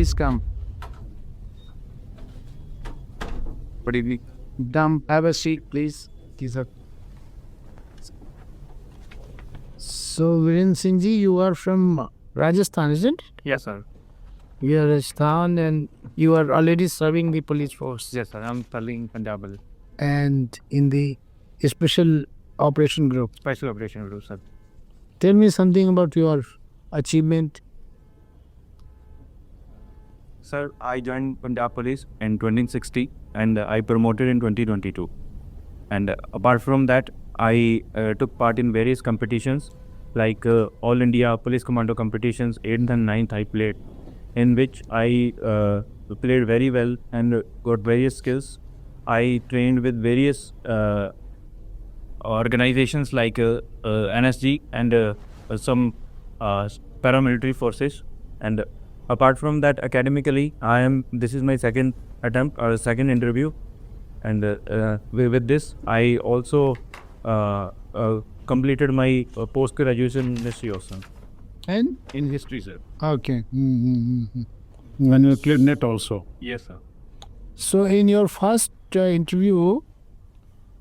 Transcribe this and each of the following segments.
Please come. Good evening. Come, have a seat, please. Yes, sir. So, Virender Singh ji, you are from Rajasthan, isn't it? Yes, sir. You are Rajasthan and you are already serving the police force. Yes, sir. I'm serving Punjab And in the special operation group. Special Operation Group, sir. Tell me something about your achievement. Sir, I joined Punjab Police in 2016 and I promoted in 2022. And apart from that, I took part in various competitions like All India Police Commando competitions, 8th and 9th I played, in which I played very well and got various skills. I trained with various organizations like NSG and some paramilitary forces. And apart from that, academically, this is my second attempt or second interview. And with this, I also completed my post-graduation in history also. And? In history, sir. Okay. And you cleared net also. Yes, sir. So, in your first interview,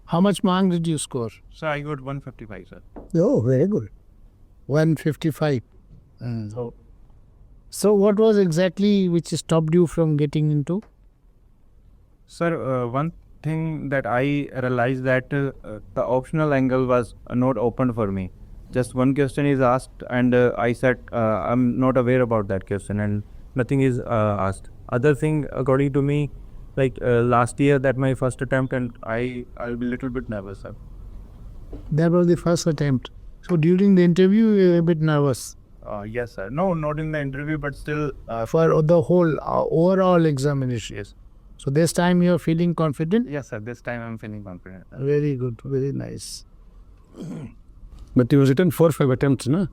how much mark did you score? So I got 155, sir. Oh, very good. 155. So, what was exactly which stopped you from getting into? Sir, one thing that I realized that the optional angle was not open for me. Just one question is asked and I said I'm not aware about that question and nothing is asked. Other thing, according to me, like last year that my first attempt and I'll be a little bit nervous, sir. That was the first attempt. So, during the interview, you were a bit nervous. Yes, sir. No, not in the interview, but still. For the whole overall examination. Yes. So, this time you are feeling confident? Yes, sir. This time I'm feeling confident. Very good. Very nice. But you was written 4 or 5 attempts, no?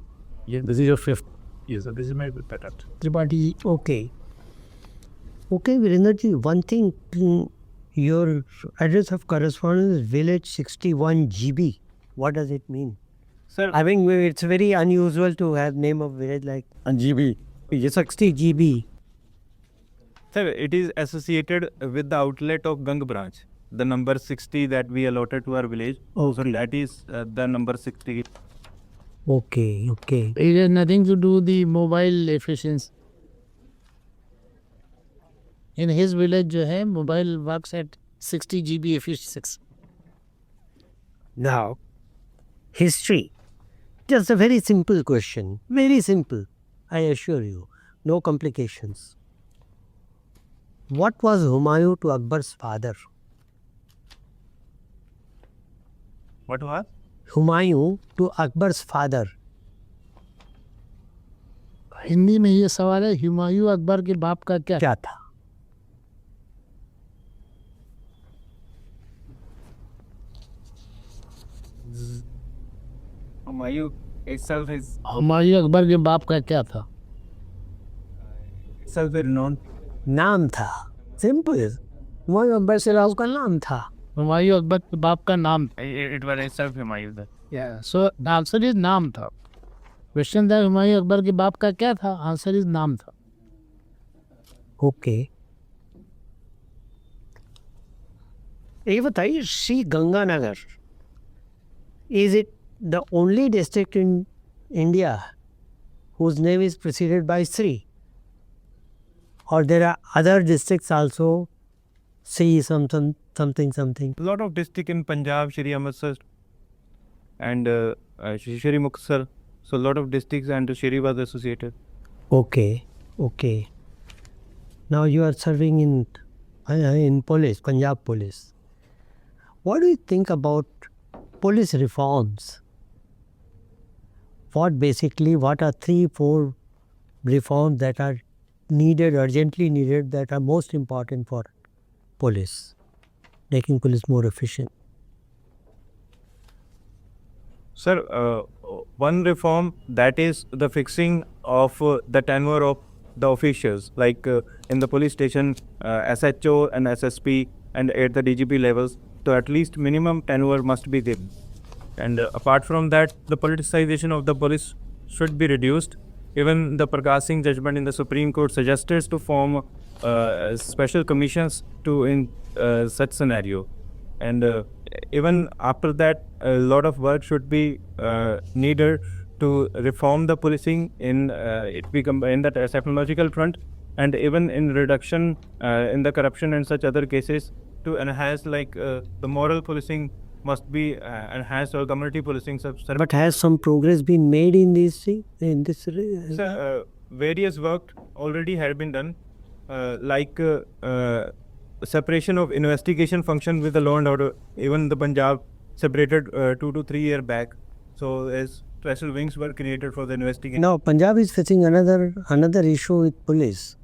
Yes. This is your 5th. Yes, sir. This is my fifth attempt. Tripathi. Okay. Okay, Virender ji, one thing, your address of correspondence is village 61 GB. What does it mean? Sir, I mean, it's very unusual to have name of village like And GB. 60 GB. sir, it is associated with the outlet of Gang branch. The number 60 that we allotted to our village. Oh, So that is the number 60. Okay, okay. It has nothing to do with the mobile efficiency. In his village, जो है, mobile works at 60 GB efficiency. Now, history. Just a very simple question. Very simple. I assure you. No complications. What was Humayun to Akbar's father? What was? Humayun to Akbar's father. Hindi में ये सवाल है, हुमायूं अकबर के बाप का क्या था? Humayun itself is Humayun Akbar के बाप का क्या था? renowned. नाम था. Simple. हुमायूं अकबर से उसका नाम था. हुमायूं अकबर के बाप का नाम था. It was itself Humayun. Yeah. So the answer is नाम था. Question था हुमायूं अकबर के बाप का क्या था? Answer is नाम था. Okay. ये बताइए, Shri Ganganagar, is it the only district in India whose name is preceded by Sri? Or there are other districts also, Sri something. A lot of district in Punjab, Shri Amritsar and Shri Muktsar. So a lot of districts and Shri was associated. Okay, okay. Now you are serving in police, Punjab police. What do you think about police reforms? What are 3-4 reforms that are needed, urgently needed, that are most important for police, making police more efficient? Sir, one reform, that is the fixing of the tenure of the officials, like in the police station, SHO and SSP and at the DGP levels. So at least minimum tenure must be given. And apart from that, the politicization of the police should be reduced Even the Prakash judgment in the Supreme Court suggested to form special commissions to in such scenario. And even after that, a lot of work should be needed to reform the policing in in that technological front, and even in reduction in the corruption and such other cases, to enhance the moral policing must be enhanced, or community policing. But has some progress been made in this thing? In this? Various work already had been done, separation of investigation function with the law and order. Even the Punjab separated 2 to 3 years back. So as special wings were created for the investigation. Now Punjab is facing another issue with police,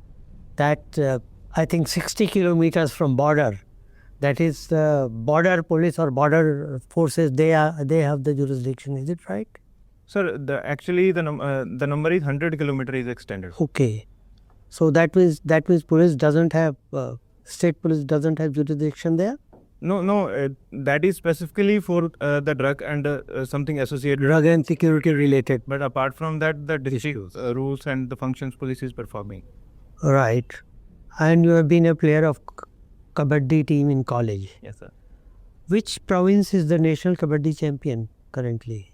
that I think 60 kilometers from border, that is the border police or border forces, they have the jurisdiction. Is it right? Sir, the number is 100 kilometers is extended. Okay, so that means police doesn't have state police doesn't have jurisdiction there. No, that is specifically for the drug and something associated. Drug and security related. But apart from that, the district rules and the functions police is performing. Right, and you have been a player of Kabaddi team in college. Yes, sir. Which province is the national Kabaddi champion currently?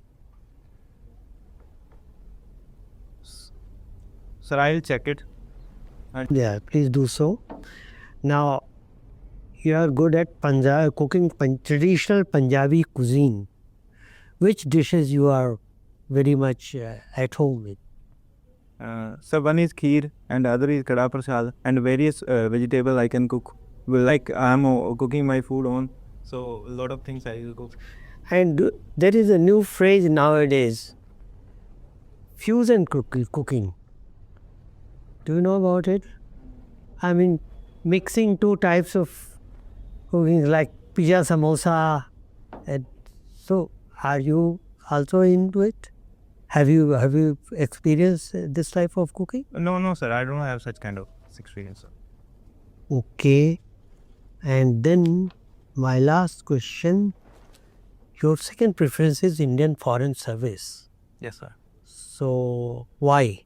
Sir, I'll check it. Yeah, please do so. Now, you are good at cooking traditional Punjabi cuisine. Which dishes you are very much at home with? So one is kheer and other is kada prasad, and various vegetable I can cook. Like I'm cooking my food on, so a lot of things I will cook. And there is a new phrase nowadays, fusion cooking. Do you know about it? I mean, mixing two types of cooking, like pizza, samosa. And so, are you also into it? Have you experienced this type of cooking? No, sir. I don't have such kind of experience, sir. Okay. And then my last question. Your second preference is Indian Foreign Service. Yes, sir. So, why?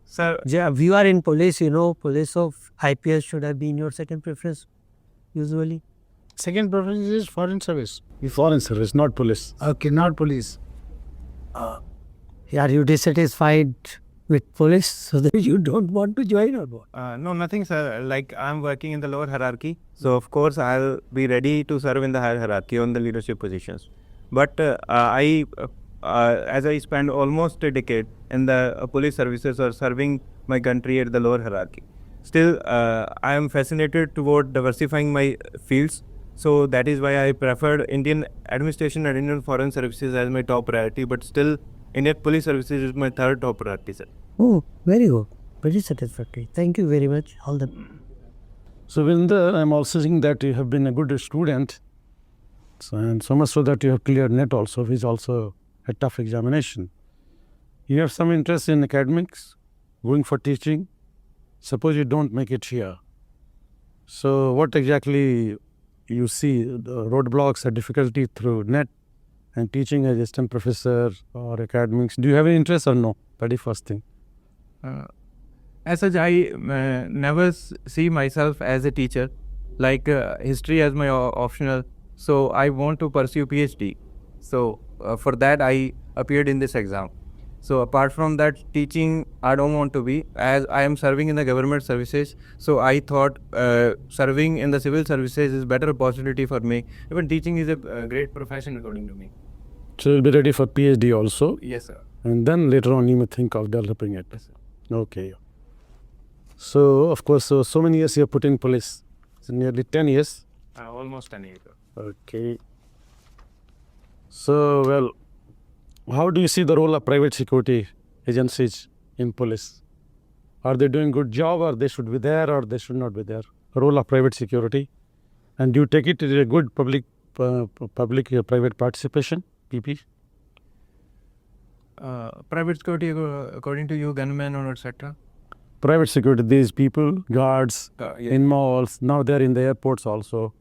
Sir, If you are in police, police of IPS should have been your second preference, usually. Second preference is foreign service. Foreign service, not police. Okay, not police. Are you dissatisfied with police so that you don't want to join or what? no, nothing, sir. Like I'm working in the lower hierarchy, so of course I'll be ready to serve in the higher hierarchy on the leadership positions. But as I spent almost a decade in the police services or serving my country at the lower hierarchy, still I am fascinated toward diversifying my fields. So that is why I preferred Indian administration and Indian foreign services as my top priority. But still, Indian police services is my third top priority, sir. Oh, very good. Very satisfactory. Thank you very much. All the. So Virender, I'm also seeing that you have been a good student, and so much so that you have cleared NET also, which is also a tough examination. You have some interest in academics, going for teaching. Suppose you don't make it here. So what exactly you see the roadblocks or difficulty through NET and teaching as assistant professor or academics? Do you have any interest or no? Very first thing. As such, I never see myself as a teacher, like history as my optional. So I want to pursue PhD. So for that, I appeared in this exam. So apart from that, teaching, I don't want to be, as I am serving in the government services. So I thought serving in the civil services is better opportunity for me. Even teaching is a great profession according to me. So you'll be ready for PhD also? Yes, sir. And then later on you may think of developing it. Yes, sir. Okay. So, of course, so many years you have put in police. So nearly 10 years. Almost 10 years. Okay. So, well, how do you see the role of private security agencies in police? Are they doing good job, or they should be there, or they should not be there? Role of private security. And do you take it as a good public-private participation, PP? Private security, according to you, gunmen or etc.? Private security, these people, guards, Yeah. in malls, now they're in the airports also.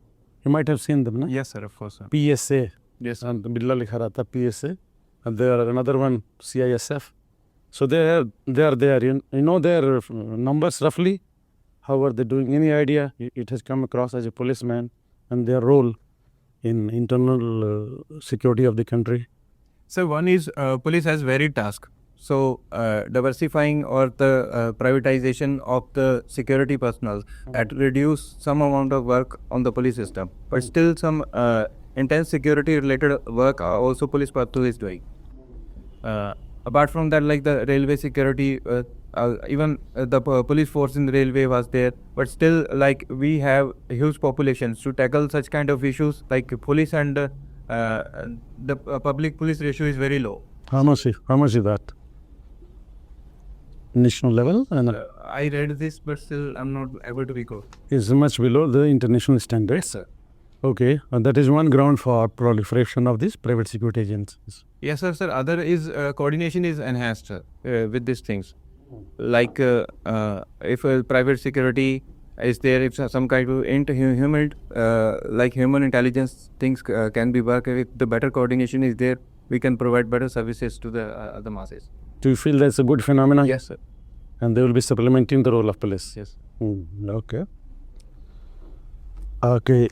You might have seen them, no? Yes, sir, of course, sir. PSA. Yes, sir. And Billa likha rata PSA. And there are another one, CISF. So they are there. You know their numbers roughly. How are they doing? Any idea? It has come across as a policeman and their role in internal security of the country. So one is police has varied task. So diversifying or the privatization of the security personnel that reduce some amount of work on the police system. But still some intense security related work also police patrol is doing. Apart from that, like the railway security, even the police force in the railway was there. But still, like we have huge populations to tackle such kind of issues. Like police and the public police ratio is very low. How much is that? National level and I read this, but still I'm not able to recall. is much below the international standards. Sir. Okay, and that is one ground for proliferation of these private security agencies. Yes, sir. Sir, other is coordination is enhanced with these things. Like if private security is there, if some kind of human, like human intelligence things can be worked. If the better coordination is there, we can provide better services to the masses. Do you feel that's a good phenomenon? Yes, sir. And they will be supplementing the role of police. Yes. Okay. Okay.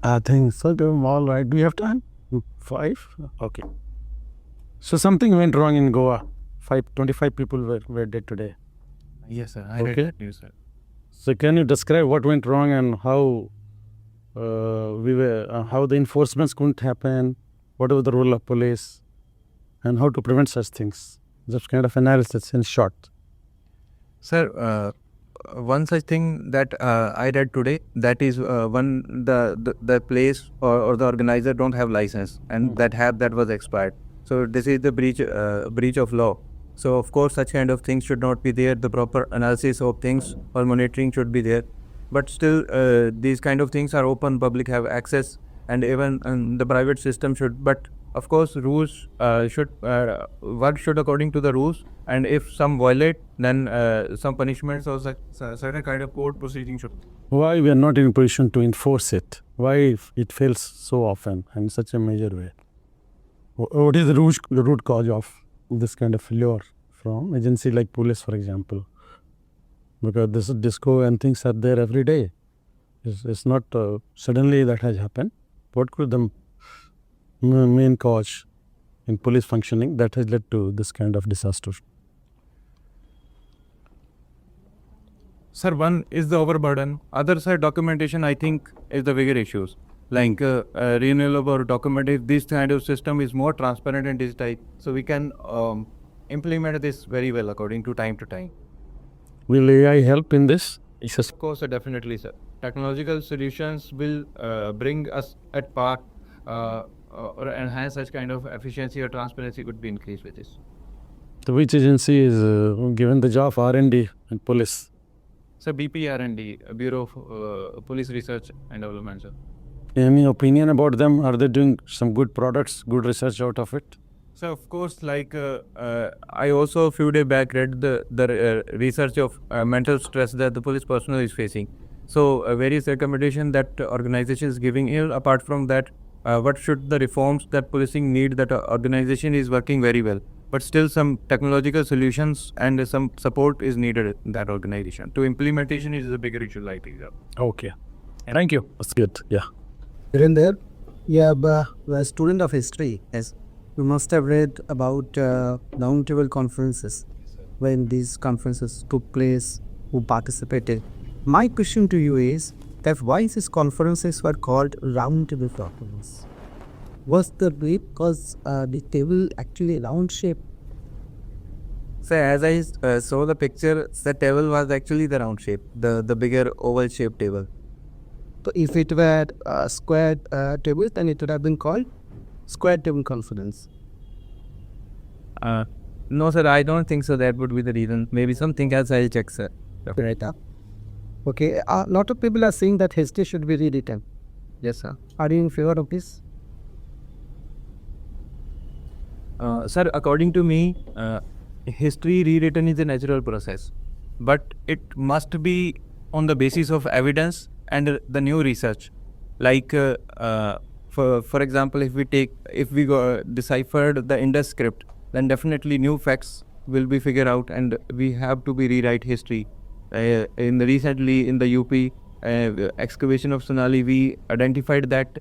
I think so. All right. Do you have time? 5? Okay. So something went wrong in Goa. 25 people were dead today. Yes, sir. I Okay. read that news, sir. So can you describe what went wrong and how how the enforcements couldn't happen? What was the role of police? And how to prevent such things? Just kind of analysis in short. Sir, one such thing that I read today, that is the place or the organizer don't have license and that was expired. So this is the breach of law. So of course such kind of things should not be there. The proper analysis of things or monitoring should be there. But still these kind of things are open, public have access, and even the private system should. But of course rules should work should according to the rules, and if some violate, then some punishments or certain kind of court proceeding should. Why we are not in a position to enforce it? Why it fails so often and in such a major way? What is the root cause of this kind of failure from agency like police, for example? Because this is disco and things are there every day. It's not suddenly that has happened. What could the main cause in police functioning that has led to this kind of disaster? Sir, one is the overburden. Other side, documentation, I think, is the bigger issues. Like renewable document, if this kind of system is more transparent and digitized, so we can implement this very well according to time to time. Will AI help in this? Of course, sir, definitely, sir. Technological solutions will bring us at par or enhance such kind of efficiency or transparency could be increased with this. So which agency is given the job of R&D and police? Sir, BPR&D, Bureau of Police Research and Development, sir. Any opinion about them? Are they doing some good products, good research out of it? So of course, like I also a few days back read the research of mental stress that the police personnel is facing. So various recommendations that organization is giving here. Apart from that, what should the reforms that policing need? That organization is working very well, but still some technological solutions and some support is needed in that organization. To implementation is a bigger issue, like that. Okay. Thank you. That's good. Yeah. Virender, a student of history, yes, you must have read about roundtable conferences, when these conferences took place, who participated. My question to you is that why these conferences were called roundtable conferences? Was the way because the table actually round shape? So as I saw the picture, the table was actually the round shape, the bigger oval shaped table. So if it were a square table, then it would have been called square table conference. No, sir, I don't think so. That would be the reason. Maybe something else. I'll check, sir. Right up. Okay, a lot of people are saying that history should be rewritten. Yes, sir. Are you in favor of this? Sir, according to me, history rewritten is a natural process, but it must be on the basis of evidence and the new research. Like, for example, if we deciphered the Indus script, then definitely new facts will be figured out, and we have to be rewrite history. Recently in the UP excavation of Sonali, we identified that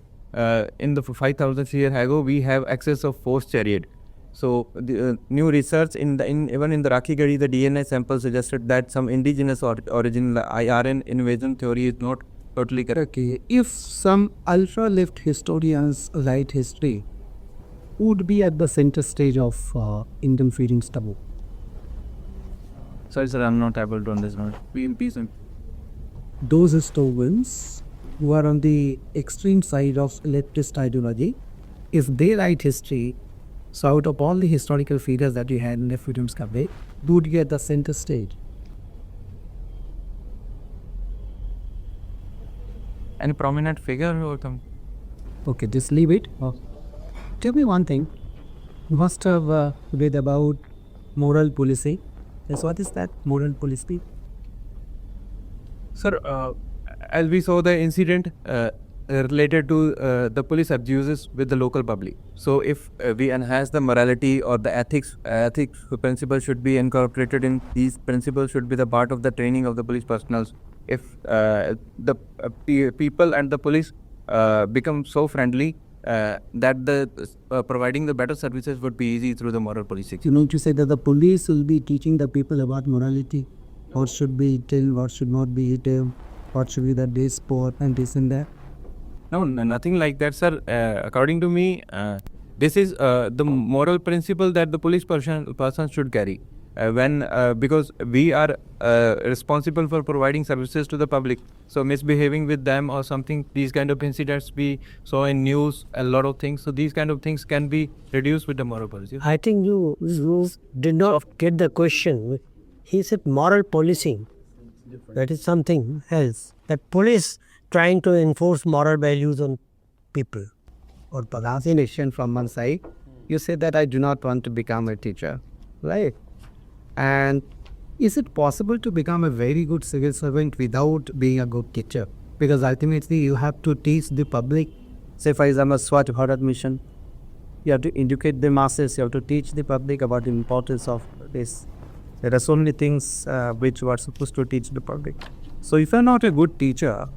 in the 5,000 years ago we have access of force chariot. So the new research even in the Rakhigadi, the DNA sample suggested that some indigenous origin IRN invasion theory is not totally correct. Okay, if some ultra left historians write history, who would be at the center stage of Indian freedom struggle? Sorry, sir, I'm not able to understand. Those historians who are on the extreme side of leftist ideology, if they write history, so out of all the historical figures that you had in the freedom struggle, who would get the center stage? Any prominent figure or something? Okay, just leave it. Tell me one thing. You must have read about moral policing. Yes, what is that, moral policing? Sir, as we saw the incident related to the police abuses with the local public. So if we enhance the morality or the ethics principle should be incorporated in these principles, should be the part of the training of the police personnel. If the people and the police become so friendly that the providing the better services would be easy through the moral policing. You know, to say that the police will be teaching the people about morality, what should be eaten, what should not be eaten, what should be the day sport and this and that. No, nothing like that, sir. According to me, this is the moral principle that the police person should carry. Because we are responsible for providing services to the public. So misbehaving with them or something, these kind of incidents we saw in news, a lot of things. So these kind of things can be reduced with the moral policy. I think you did not get the question. He said moral policing. That is something else. That police trying to enforce moral values on people. Or pronunciation from one side, you say that I do not want to become a teacher, right? And is it possible to become a very good civil servant without being a good teacher? Because ultimately you have to teach the public. Say for example, Swachh Bharat mission. You have to educate the masses. You have to teach the public about the importance of this. There are so many things which you are supposed to teach the public. So if you are not a good teacher,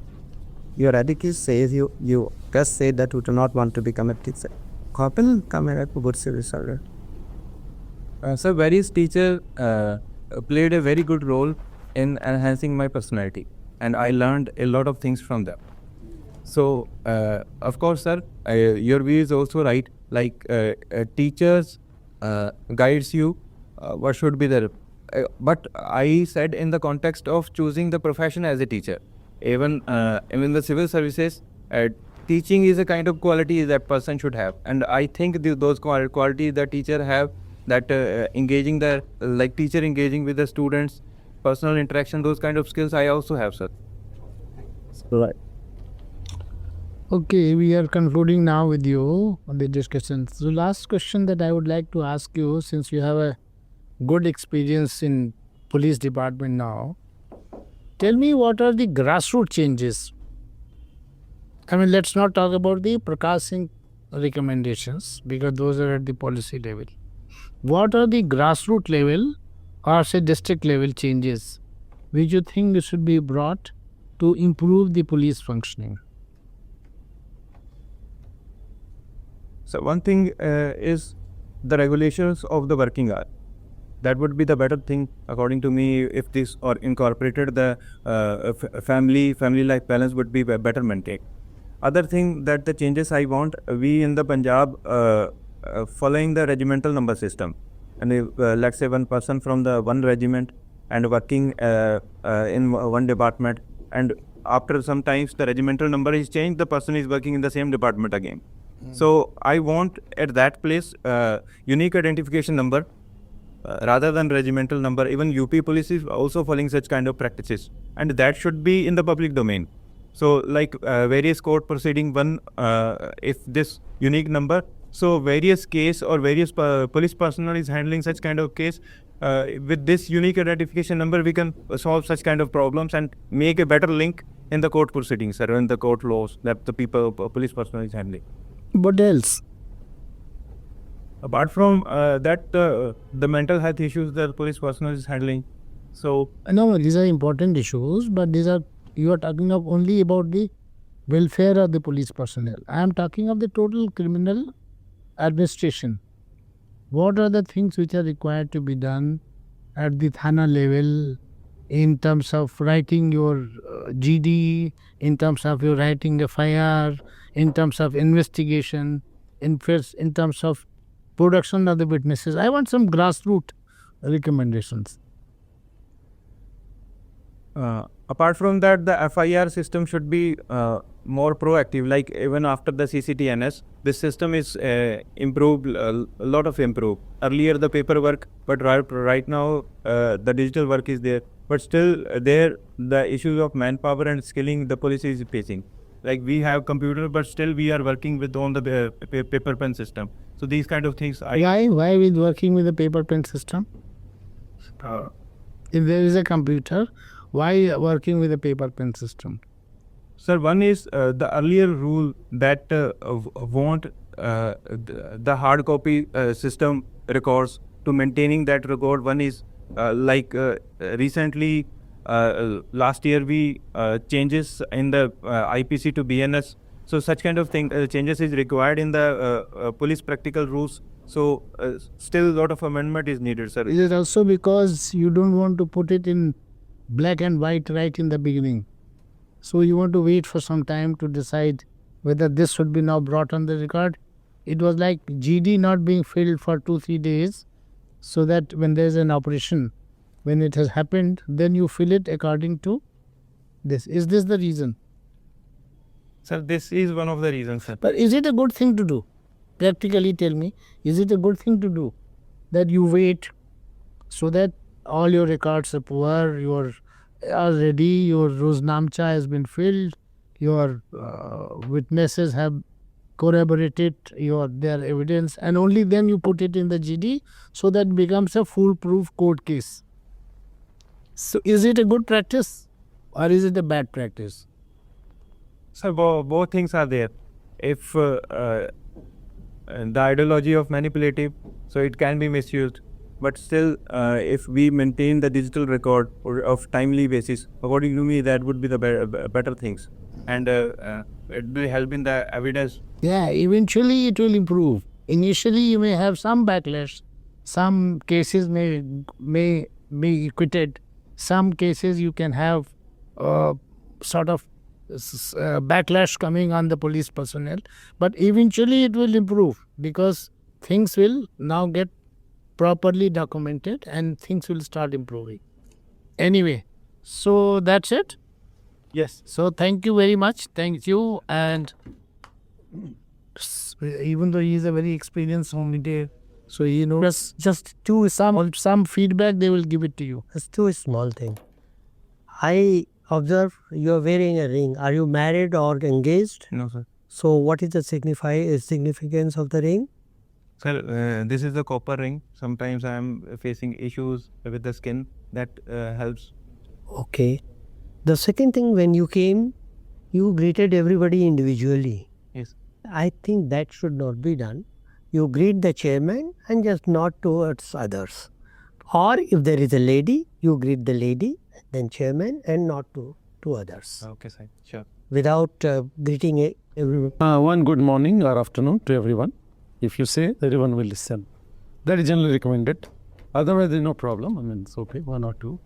your education says you just say that you do not want to become a teacher. How will become a good civil servant? So various teachers played a very good role in enhancing my personality, and I learned a lot of things from them. So of course, sir, your view is also right. Like teachers guides you what should be there. But I said in the context of choosing the profession as a teacher. Even the civil services, teaching is a kind of quality that person should have, and I think those qualities the teacher have, that teacher engaging with the students, personal interaction, those kind of skills I also have, sir. Right. Okay, we are concluding now with you on the discussion. So last question that I would like to ask you, since you have a good experience in police department now, tell me what are the grassroots changes? I mean, let's not talk about the Prakash Singh recommendations because those are at the policy level. What are the grassroots level or say district level changes which you think should be brought to improve the police functioning? So one thing is the regulations of the working hour. That would be the better thing according to me. If this or incorporated, the family life balance would be better maintained. Other thing that the changes I want, we in the Punjab following the regimental number system, and let's say one person from the one regiment and working in one department, and after some times the regimental number is changed, the person is working in the same department again. So I want at that place unique identification number rather than regimental number. Even UP police is also following such kind of practices, and that should be in the public domain. So like various court proceeding, one if this unique number, so various case or various police personnel is handling such kind of case, with this unique identification number we can solve such kind of problems and make a better link in the court proceedings or in the court laws that the police personnel is handling. What else? Apart from that, the mental health issues that police personnel is handling. So No, these are important issues, but you are talking of only about the welfare of the police personnel. I am talking of the total criminal administration. What are the things which are required to be done at the Thana level in terms of writing your GD, in terms of your writing FIR, in terms of investigation, in terms of production of the witnesses? I want some grassroots recommendations. apart from that, the FIR system should be more proactive. Like even after the CCTNS, this system is improved, a lot of improved. Earlier the paperwork, but right now the digital work is there. But still there, the issues of manpower and skilling the police is facing. Like we have computer, but still we are working with on the paper pen system. So these kind of things. Why with working with the paper pen system? If there is a computer, why working with a paper pen system? Sir, one is the earlier rule that want the hard copy system records to maintaining that record. One is recently last year we changes in the IPC to BNS. So such kind of thing changes is required in the police practical rules. So still a lot of amendment is needed, sir. Is it also because you don't want to put it in black and white right in the beginning? So you want to wait for some time to decide whether this should be now brought on the record? It was like GD not being filled for 2-3 days, so that when there is an operation, when it has happened, then you fill it according to this. Is this the reason? Sir, this is one of the reasons, sir. But is it a good thing to do? Practically tell me, is it a good thing to do that you wait so that all your records are ready, your Roznamcha has been filled, your witnesses have corroborated their evidence, and only then you put it in the GD, so that becomes a foolproof court case? So is it a good practice or is it a bad practice? Sir, both things are there. If the ideology of manipulative, so it can be misused. But still, if we maintain the digital record of timely basis, according to me, that would be the better things. And it will help in the evidence. Yeah, eventually it will improve. Initially, you may have some backlash. Some cases may be acquitted. Some cases you can have sort of backlash coming on the police personnel. But eventually it will improve because things will now get properly documented and things will start improving. Anyway, so that's it. Yes. So thank you very much. Thank you. And even though he is a very experienced homemaker, so just some feedback, they will give it to you. It's too small thing. I observe you are wearing a ring. Are you married or engaged? No, sir. So what is the significance of the ring? Sir, this is the copper ring. Sometimes I am facing issues with the skin. That helps. Okay. The second thing, when you came, you greeted everybody individually. Yes. I think that should not be done. You greet the chairman and just not towards others. Or if there is a lady, you greet the lady, then chairman, and not to others. Okay, sir. Sure. Without greeting everyone. One good morning or afternoon to everyone. If you say, everyone will listen. That is generally recommended. Otherwise, there is no problem. I mean, it's okay, 1 or 2.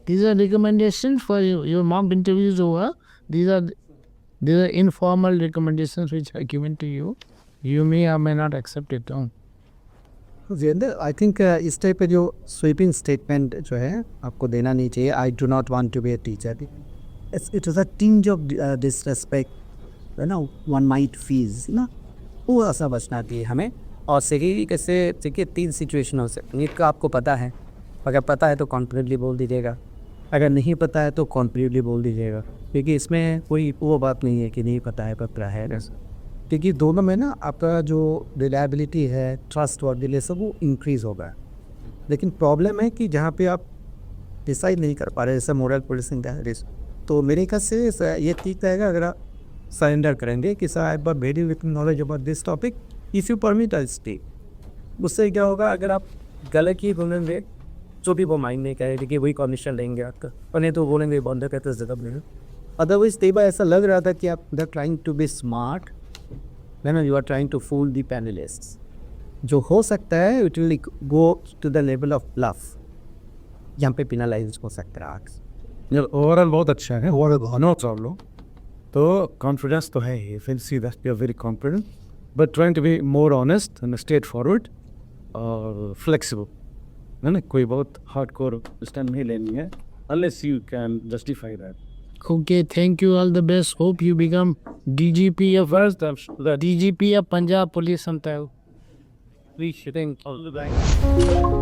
These are recommendations for your mock interviews over. These are informal recommendations which are given to you. You may or may not accept it. Virender, I think इस type पे जो sweeping statement जो है आपको देना नहीं चाहिए. I do not want to be a teacher. It is a tinge of disrespect ना वन माइट फीज ना, वो ऐसा बचना चाहिए हमें. और सही कैसे देखिए 3 सिचुएशन हो सकती है. एक का आपको पता है, अगर पता है तो कॉन्फिडेंटली बोल दीजिएगा, अगर नहीं पता है तो कॉन्फिडेंटली बोल दीजिएगा, क्योंकि इसमें कोई वो बात नहीं है कि नहीं पता है पता है. क्योंकि दोनों में ना आपका जो रिलायबिलिटी है, ट्रस्ट वर्दीनेस सब वो इंक्रीज़ होगा. लेकिन प्रॉब्लम है कि जहाँ पे आप डिसाइड नहीं कर पा रहे, जैसे मॉरल पुलिसिंग का रिस्क, तो मेरे ख्याल से ये ठीक रहेगा अगर आप सरेंडर करेंगे कि sir I have very with knowledge about this topic if you permit I stay, उससे क्या होगा, अगर आप गलत ही बोलेंगे जो भी वो माइंड नहीं करेंगे कि वही कमीशन लेंगे आपका, और नहीं तो बोलेंगे बंद करते जगह में। अदरवाइज कई बार ऐसा लग रहा था कि आप they are trying to be smart, then you are trying to fool the panellists, जो हो सकता है it will go to the level of bluff, यहाँ पे पेनलाइज हो सकता है। ओवरऑल बहुत अच्छा है, ओवरऑल नो प्रॉब्लम। तो कॉन्फिडेंस तो है ही, फिर see that you are very confident, but trying to be more honest and straightforward और फ्लेक्सिबल, है ना। कोई बहुत हार्ड कोर स्टैंड नहीं लेनी है unless you can justify that. Okay, thank you. All the best. Hope you become DGP of DGP of Punjab Police sometime. Please, thank you.